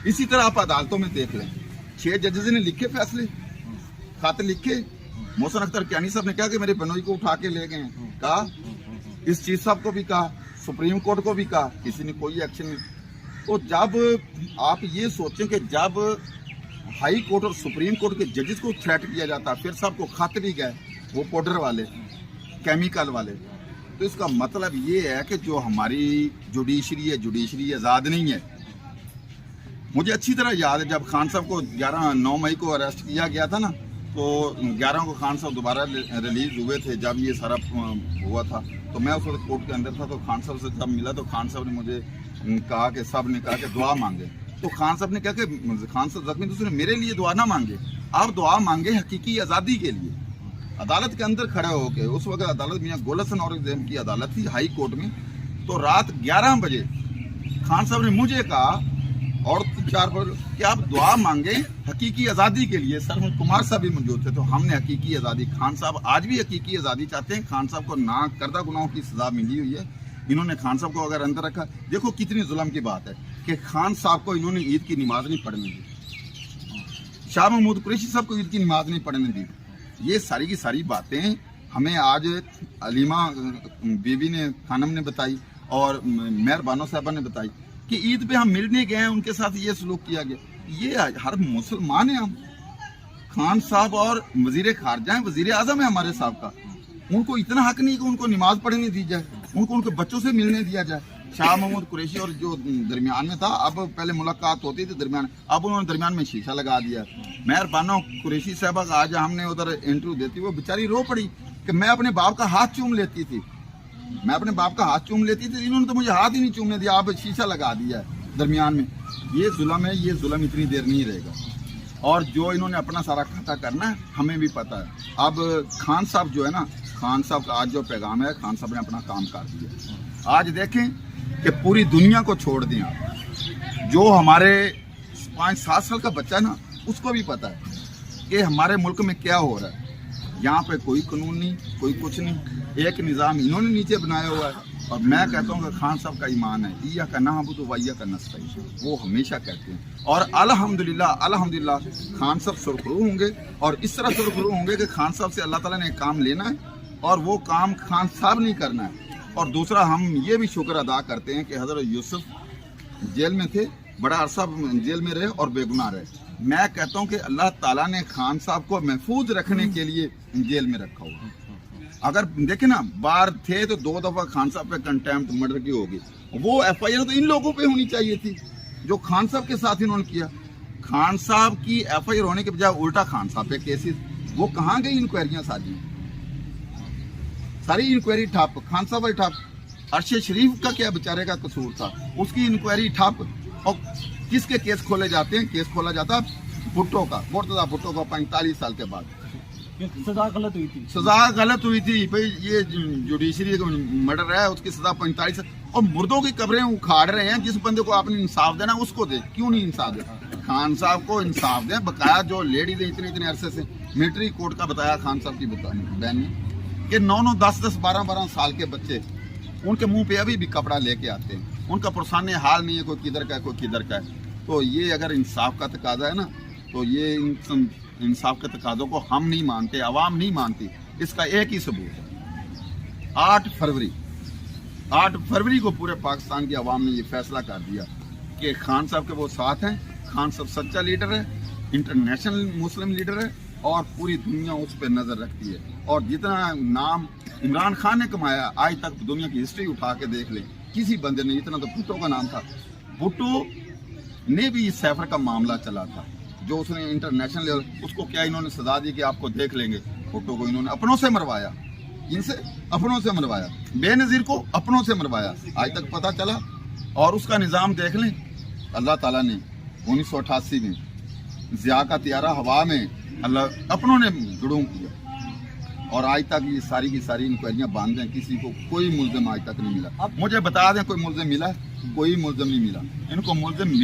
इसी तरह आप अदालतों में देख लें, 6 जजेस ने लिखे फैसले, खत लिखे। मोहसिन अख्तर कियानी साहब ने कहा कि मेरे बनोई को उठा के ले गए, कहा इस चीफ साहब को भी कहा, सुप्रीम कोर्ट को भी कहा, किसी ने कोई एक्शन नहीं। तो जब आप ये सोचें कि जब हाई कोर्ट और सुप्रीम कोर्ट के जजेस को थ्रेट किया जाता, फिर साहब को खत भी गए, वो पाउडर वाले, केमिकल वाले, तो इसका मतलब ये है कि जो हमारी जुडिशरी आज़ाद नहीं है। मुझे अच्छी तरह याद है जब खान साहब को 9 मई को अरेस्ट किया गया था ना, तो 11 को खान साहब दोबारा रिलीज हुए थे। जब ये सारा हुआ था तो मैं उस वक्त कोर्ट के अंदर था, तो खान साहब से जब मिला तो खान साहब ने मुझे कहा कि सब ने कहा कि दुआ मांगे। तो खान साहब ने कहा कि खान साहब जख्मी दूसरे मेरे लिए दुआ ना मांगे, आप दुआ मांगे हकीकी आज़ादी के लिए। अदालत के अंदर खड़े होके, उस वक्त अदालत मियां गोल हसन औरंगजेब की अदालत थी हाई कोर्ट में, तो रात 11 बजे खान साहब ने मुझे कहा और 4 पर कि आप दुआ मांगे हकीकी आज़ादी के लिए। सर कुमार साहब भी मौजूद थे, तो हमने हकीकी आज़ादी, खान साहब आज भी हकीकी आज़ादी चाहते हैं। खान साहब को ना करदा गुनाहों की सज़ा मिली हुई है, इन्होंने खान साहब को अगर अंदर रखा, देखो कितनी जुल्म की बात है कि खान साहब को इन्होंने ईद की नमाज नहीं पढ़ने दी, शाह महमूद कुरैशी साहब को ईद की नमाज नहीं पढ़ने दी। ये सारी की सारी बातें हमें आज अलीमा बीबी ने, खानम ने बताई और मेहर बानो साहबा ने बताई कि ईद पे हम मिलने गए हैं, उनके साथ ये सलूक किया गया। ये हर मुसलमान है हम। खान साहब और वजीर खारजा हैं, वजीर आजम है हमारे साहब का, उनको इतना हक नहीं कि उनको नमाज पढ़ने दी जाए, उनको उनके बच्चों से मिलने दिया जाए। शाह महमूद कुरैशी और जो दरमियान में था, अब पहले मुलाकात होती थी दरमियान, अब उन्होंने दरमियान में शीशा लगा दिया। मेहर बानो कुरैशी साहबा का आज हमने उधर इंटरव्यू देती, वो बेचारी रो पड़ी कि मैं अपने बाप का हाथ चूम लेती थी, मैं अपने बाप का हाथ चूम लेती थी, इन्होंने तो मुझे हाथ ही नहीं चूमने दिया, आप शीशा लगा दिया है दरमियान में। ये जुल्म है, ये जुल्म इतनी देर नहीं रहेगा, और जो इन्होंने अपना सारा खाता करना है हमें भी पता है। अब खान साहब जो है ना, खान साहब का आज जो पैगाम है, खान साहब ने अपना काम कर दिया। आज देखें कि पूरी दुनिया को छोड़ दें आप, जो हमारे 5-7 साल का बच्चा है ना, उसको भी पता है कि हमारे मुल्क में क्या हो रहा है। यहाँ पे कोई कानून नहीं, कोई कुछ नहीं, एक निज़ाम इन्होंने नीचे बनाया हुआ है। और मैं कहता हूँ कि खान साहब का ईमान है, इय्या का नअबुदु व इय्या का नस्तईन, वो हमेशा कहते हैं। और अल्हम्दुलिल्लाह खान साहब सुरखरू होंगे, और इस तरह सुरखरू होंगे कि खान साहब से अल्लाह ताला ने काम लेना है और वो काम खान साहब नहीं करना है। और दूसरा, हम ये भी शुक्र अदा करते हैं कि हज़रत यूसुफ जेल में थे, बड़ा अरसा जेल में रहे और बेगुनाह रहे। मैं कहता हूँ कि अल्लाह ताला ने खान साहब को महफूज रखने के लिए जेल में रखा हुआ। अगर देखे ना, बाहर थे तो 2 दफ़ा खान साहब पे कंटेम्प्ट मर्डर की होगी, वो FIR तो इन लोगों पे होनी चाहिए थी जो खान साहब के साथ इन्होंने किया। खान साहब की FIR होने के बजाय उल्टा खान साहब पे केसेस, वो कहाँ गई इंक्वायरियाँ सारी, सारी इंक्वायरी ठप, खान साहब ही ठप। अरशद शरीफ का क्या बेचारे का कसूर था, उसकी इंक्वायरी ठप। और किसके केस खोले जाते हैं, केस खोला जाता भुट्टो का, मुर्तजा भुट्टो का 45 साल के बाद। सजा गलत हुई थी, सजा गलत हुई थी भाई, ये जुडिशरी मर्डर है, उसकी सजा 45 साल। और मुर्दों की कब्रें उखाड़ रहे हैं, जिस बंदे को आपने इंसाफ देना उसको दे, क्यों नहीं इंसाफ दे? खान साहब को इंसाफ दें। बकाया जो लेडीज इतने अरसे से, मिलिट्री कोर्ट का बताया खान साहब की बहन ने कि 9-9, 10-10, 12-12 साल के बच्चे, उनके मुंह पे अभी भी कपड़ा लेके आते हैं, उनका पुरसाने हाल नहीं है, कोई किधर का है, कोई किधर का है। तो ये अगर इंसाफ का तकाजा है ना, तो ये इंसाफ के तकाजों को हम नहीं मानते, आवाम नहीं मानती। इसका एक ही सबूत है, 8 फरवरी को पूरे पाकिस्तान की आवाम ने ये फैसला कर दिया कि खान साहब के वो साथ हैं। खान साहब सच्चा लीडर है, इंटरनेशनल मुस्लिम लीडर है, और पूरी दुनिया उस पर नज़र रखती है। और जितना नाम इमरान खान ने कमाया, आज तक दुनिया की हिस्ट्री उठा के देख ले, किसी बंदे ने इतना, तो भुट्टो का नाम था, भुट्टो ने भी इस सैफर का मामला चला था, जो उसने इंटरनेशनल लेवल, उसको क्या इन्होंने सजा दी कि आपको देख लेंगे। भुट्टो को इन्होंने अपनों से मरवाया, इनसे अपनों से मरवाया, बेनज़ीर को अपनों से मरवाया, आज तक पता चला। और उसका निज़ाम देख लें, अल्लाह ताला ने 1988 में ज़िया का त्यारा हवा में अल्लाह अपनों ने गुड़ूम किया, और आज तक ये सारी की सारी इंक्वायरियाँ बंद हैं, किसी को कोई मुल्ज़िम आज तक नहीं मिला। मुझे बता दें कोई मुल्ज़िम मिला? कोई मुल्ज़िम नहीं मिला। इनको मुल्ज़िम